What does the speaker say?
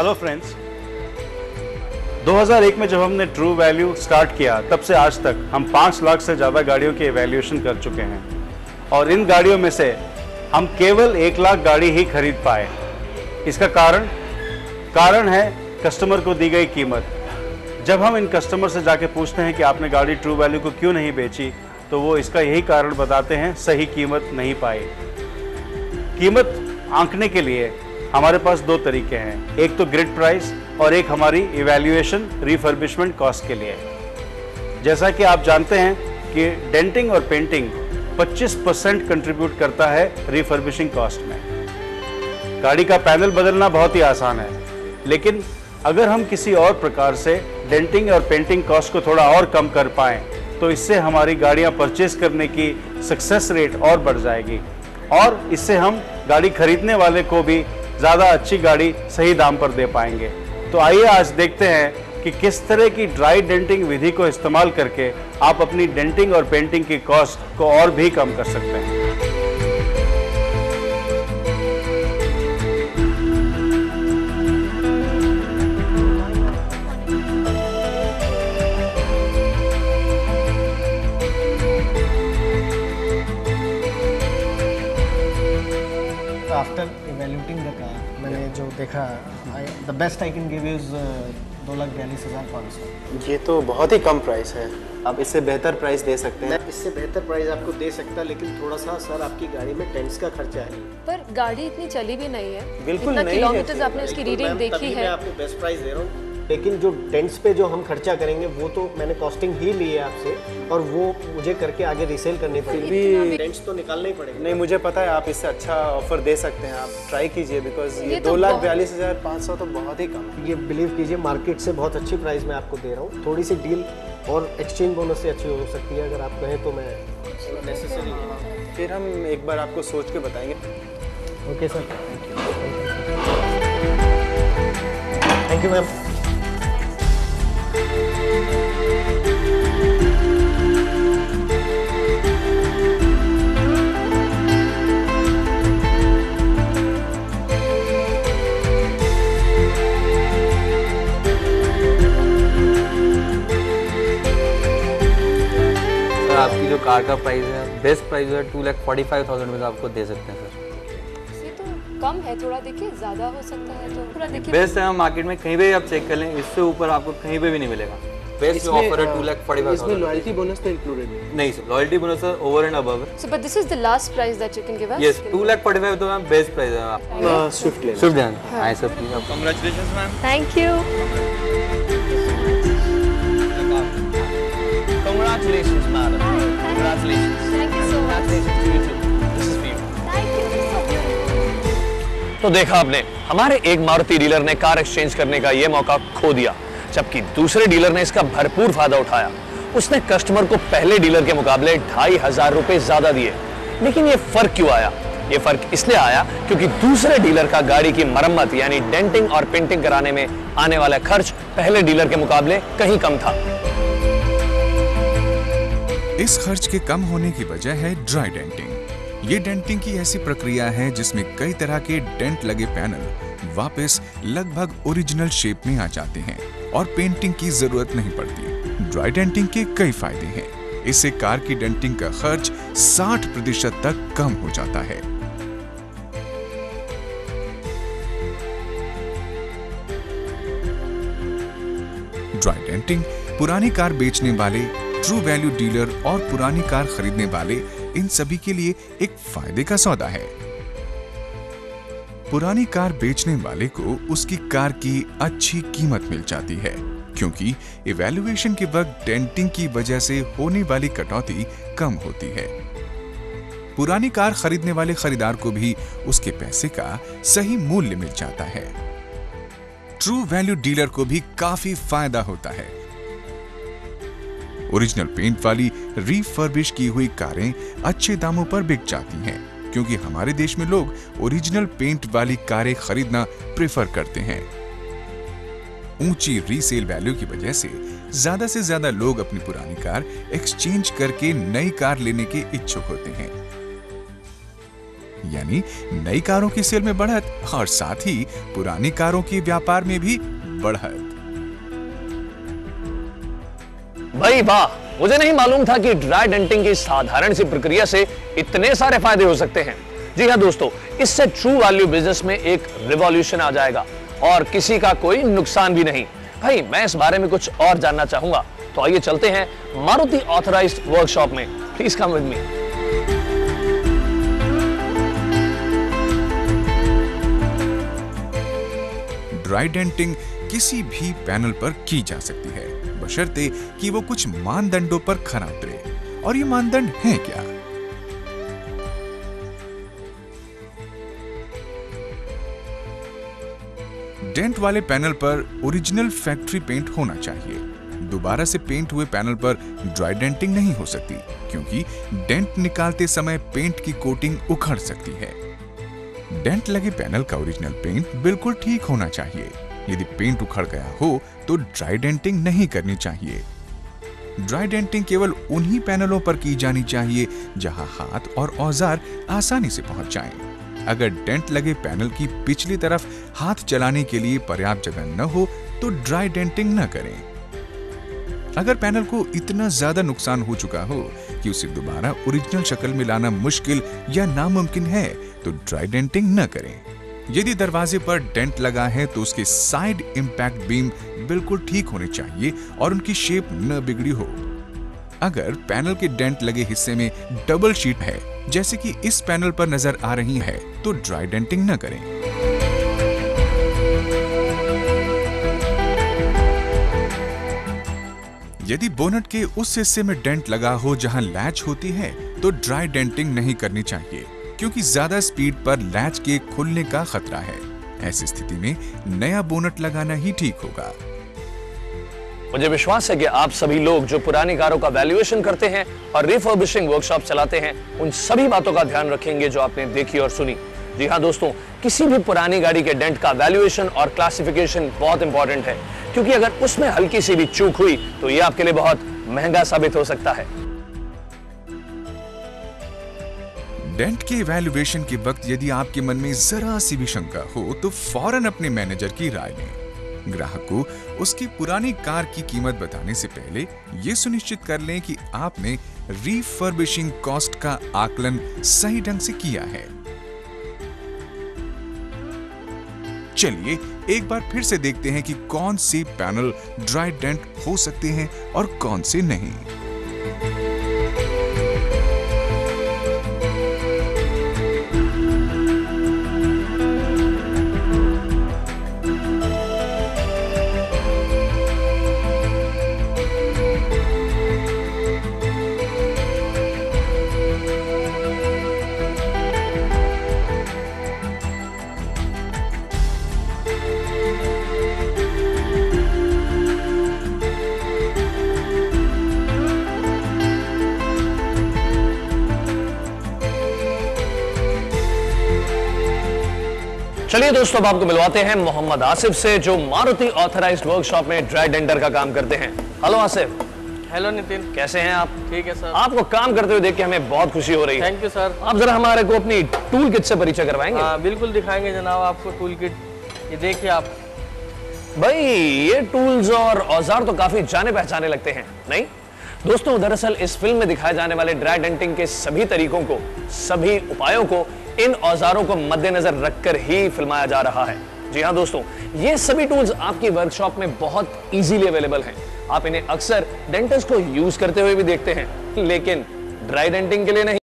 Hello friends, 2001 में जब हमने ट्रू वैल्यू स्टार्ट किया तब से आज तक हम 5 लाख से ज़्यादा गाड़ियों की एवैल्यूएशन कर चुके हैं और इन गाड़ियों में से हम केवल 1 लाख गाड़ी ही खरीद पाए। इसका कारण है कस्टमर को दी गई कीमत। जब हम इन कस्टमर से जाके पूछते हैं कि आपने गाड़ी ट्रू वैल्यू को क्यों नहीं बेची, तो वो इसका यही कारण बताते हैं, सही कीमत नहीं पाई। कीमत आंकने के लिए हमारे पास 2 तरीके हैं, एक तो ग्रिड प्राइस और एक हमारी इवैल्यूएशन रिफर्बिशमेंट कॉस्ट के लिए। जैसा कि आप जानते हैं कि डेंटिंग और पेंटिंग 25% कंट्रीब्यूट करता है रिफर्बिशिंग कॉस्ट में। गाड़ी का पैनल बदलना बहुत ही आसान है, लेकिन अगर हम किसी और प्रकार से डेंटिंग और पेंटिंग कॉस्ट को थोड़ा और कम कर पाएँ तो इससे हमारी गाड़ियाँ परचेज करने की सक्सेस रेट और बढ़ जाएगी और इससे हम गाड़ी खरीदने वाले को भी ज़्यादा अच्छी गाड़ी सही दाम पर दे पाएंगे। तो आइए आज देखते हैं कि किस तरह की ड्राई डेंटिंग विधि को इस्तेमाल करके आप अपनी डेंटिंग और पेंटिंग की कॉस्ट को और भी कम कर सकते हैं। आफ्टर इवेल्यूटिंग द कार मैंने जो देखा, the best I can give is 2,42,500। ये तो बहुत ही कम प्राइस है, आप इससे बेहतर प्राइस दे सकते हैं। मैं इससे बेहतर प्राइस आपको दे सकता, लेकिन थोड़ा सा सर आपकी गाड़ी में डेंट्स का खर्चा है। पर गाड़ी इतनी चली भी नहीं है, बिल्कुल इतना नहीं किलोमीटर्स आपने उसकी रीडिंग देखी मैं है। आपको बेस्ट प्राइस दे रहा हूँ, लेकिन जो डेंट्स पे जो हम खर्चा करेंगे वो तो मैंने कॉस्टिंग ही ली है आपसे और वो मुझे करके आगे रीसेल करनी पड़ेगी। भी डेंट्स तो निकालने ही पड़ेंगे। नहीं, मुझे पता है आप इससे अच्छा ऑफर दे सकते हैं, आप ट्राई कीजिए, बिकॉज ये तो 2,42,500 तो बहुत ही कम है। ये बिलीव कीजिए मार्केट से बहुत अच्छी प्राइस मैं आपको दे रहा हूँ। थोड़ी सी डील और एक्सचेंज बोनस से अच्छी हो सकती है, अगर आप कहें तो मैं नेसेसरी है। फिर हम एक बार आपको सोच के बताएंगे। Okay sir, thank you ma'am. आपकी जो कार का प्राइस है, बेस्ट प्राइस है 2,45,000 में आपको दे सकते हैं सर। ये तो कम है, थोड़ा देखिए, ज़्यादा हो सकता है तो थोड़ा देखिए। बेस्ट है, हम मार्केट में कहीं भी आप चेक कर लें, इससे ऊपर आपको कहीं पे भी नहीं मिलेगा। बेस्ट जो ऑफर है 2,45,000। इसमें लॉयल्टी बोनस तो इंक्लूडेड नहीं sir, loyalty bonus sir over and above है। So but this is the last price that you can give us? Yes, 2,45,000 तो मैम बेस्ट प्राइस है। स्विफ्ट ले स्विफ्ट ध्यान आए sir please. Congratulations ma'am. Thank you. Congratulations madam. Congratulations. Thank you so much. Congratulations to you too. This is for you. Thank you. This is so beautiful. तो देखा आपने, हमारे एक Maruti dealer ने कार एक्सचेंज करने का ये मौका खो दिया, जबकि दूसरे डीलर ने इसका भरपूर फायदा उठाया। उसने कस्टमर को पहले डीलर के मुकाबले 2,500 रुपए ज्यादा दिए। लेकिन ये फर्क क्यों आया? ये फर्क इसलिए आया क्योंकि दूसरे डीलर का गाड़ी की मरम्मत यानी डेंटिंग और पेंटिंग कराने में आने वाला खर्च पहले डीलर के मुकाबले कहीं कम था। इस खर्च के कम होने की वजह है ड्राई डेंटिंग। ये डेंटिंग की ऐसी प्रक्रिया है जिसमें कई तरह के डेंट लगे पैनल वापस लगभग ओरिजिनल शेप में आ जाते हैं और पेंटिंग की जरूरत नहीं पड़ती। ड्राई डेंटिंग के कई फायदे हैं। इससे कार की डेंटिंग का खर्च 60% तक कम हो जाता है। ड्राई डेंटिंग पुरानी कार बेचने वाले, ट्रू वैल्यू डीलर और पुरानी कार खरीदने वाले, इन सभी के लिए एक फायदे का सौदा है। पुरानी कार बेचने वाले को उसकी कार की अच्छी कीमत मिल जाती है, क्योंकि इवैल्यूएशन के वक्त डेंटिंग की वजह से होने वाली कटौती कम होती है। पुरानी कार खरीदने वाले खरीदार को भी उसके पैसे का सही मूल्य मिल जाता है। ट्रू वैल्यू डीलर को भी काफी फायदा होता है। ओरिजिनल पेंट वाली रिफर्बिश की हुई कारें अच्छे दामों पर बिक जाती हैं, क्योंकि हमारे देश में लोग ओरिजिनल पेंट वाली कारें खरीदना प्रेफर करते हैं। ऊंची रीसेल वैल्यू की वजह से ज्यादा लोग अपनी पुरानी कार एक्सचेंज करके नई कार लेने के इच्छुक होते हैं। यानी नई कारों की सेल में बढ़त और साथ ही पुरानी कारों के व्यापार में भी बढ़त। भाई वाह, मुझे नहीं मालूम था कि ड्राई डेंटिंग की साधारण सी प्रक्रिया से इतने सारे फायदे हो सकते हैं। जी हाँ दोस्तों, इससे ट्रू वैल्यू बिजनेस में एक रिवॉल्यूशन आ जाएगा और किसी का कोई नुकसान भी नहीं। भाई मैं इस बारे में कुछ और जानना चाहूंगा, तो आइए चलते हैं मारुति ऑथराइज्ड वर्कशॉप में। Please come with me. Dry denting किसी भी पैनल पर की जा सकती है, बशर्ते कि वो कुछ मानदंडों पर खरा उतरे। और ये मानदंड हैं क्या? डेंट वाले पैनल पर ओरिजिनल फैक्ट्री पेंट होना चाहिए। दोबारा से पेंट हुए पैनल पर ड्राई डेंटिंग नहीं हो सकती, क्योंकि डेंट निकालते समय पेंट की कोटिंग उखड़ सकती है। डेंट लगे पैनल का ओरिजिनल पेंट बिल्कुल ठीक होना चाहिए। यदि पेंट उखड़ गया हो तो ड्राई डेंटिंग नहीं करनी चाहिए। ड्राई डेंटिंग केवल उन्हीं पैनलों पर की जानी चाहिए जहां हाथ और औजार आसानी से पहुंच जाएं। अगर डेंट लगे पैनल की पिछली तरफ हाथ चलाने के लिए पर्याप्त जगह न हो तो ड्राई डेंटिंग न करें। अगर पैनल को इतना ज्यादा नुकसान हो चुका हो कि उसे दोबारा ओरिजिनल शक्ल में लाना मुश्किल या नामुमकिन है तो ड्राई डेंटिंग न करें। यदि दरवाजे पर डेंट लगा है तो उसके साइड इंपैक्ट बीम बिल्कुल ठीक होने चाहिए और उनकी शेप न बिगड़ी हो। अगर पैनल के डेंट लगे हिस्से में डबल शीट है, जैसे कि इस पैनल पर नजर आ रही है, तो ड्राई डेंटिंग न करें। यदि बोनट के उस हिस्से में डेंट लगा हो जहां लैच होती है तो ड्राई डेंटिंग नहीं करनी चाहिए, क्योंकि ज्यादा स्पीड पर लैच के खुलने का खतरा है। ऐसी स्थिति में नया बोनट लगाना ही ठीक होगा। मुझे विश्वास है कि आप सभी लोग जो पुरानी कारों का वैल्यूएशन करते हैं और रिफर्बिशिंग वर्कशॉप चलाते हैं, उन सभी बातों का ध्यान रखेंगे जो आपने देखी और सुनी। जी हाँ दोस्तों, किसी भी पुरानी गाड़ी के डेंट का वैल्यूएशन और क्लासिफिकेशन बहुत इंपॉर्टेंट है, क्योंकि अगर उसमें हल्की सी भी चूक हुई तो यह आपके लिए बहुत महंगा साबित हो सकता है। डेंट के इवैल्यूएशन के वक्त यदि आपके मन में जरा सी भी शंका हो तो फौरन अपने मैनेजर की राय लें। ग्राहक को उसकी पुरानी कार की कीमत बताने से पहले यह सुनिश्चित कर लें कि आपने रिफर्बिशिंग कॉस्ट का आकलन सही ढंग से किया है। चलिए एक बार फिर से देखते हैं कि कौन से पैनल ड्राई डेंट हो सकते हैं और कौन से नहीं। चलिए दोस्तों, अब आपको मिलवाते हैं मोहम्मद आसिफ से, जो मारुति ऑथराइज्ड वर्कशॉप में ड्राई डेंटर का काम करते हैं। हेलो आसिफ। हेलो नितिन, कैसे हैं आप? ठीक है सर। आपको काम करते हुए देख के हमें बहुत खुशी हो रही है। Thank you sir. आप जरा हमारे को अपनी टूल किट से परिचय करवाएंगे? हाँ बिल्कुल दिखाएंगे जनाब आपको टूल किट। ये देखिए आप। भाई ये टूल्स और औजार तो काफी जाने पहचाने लगते हैं, नहीं? दोस्तों दरअसल इस फिल्म में दिखाए जाने वाले ड्राई डेंटिंग के सभी तरीकों को, सभी उपायों को इन औजारों को मद्देनजर रखकर ही फिल्माया जा रहा है। जी हाँ दोस्तों, ये सभी टूल्स आपकी वर्कशॉप में बहुत इजीली अवेलेबल हैं। आप इन्हें अक्सर डेंटिस्ट को यूज करते हुए भी देखते हैं, लेकिन ड्राई डेंटिंग के लिए नहीं।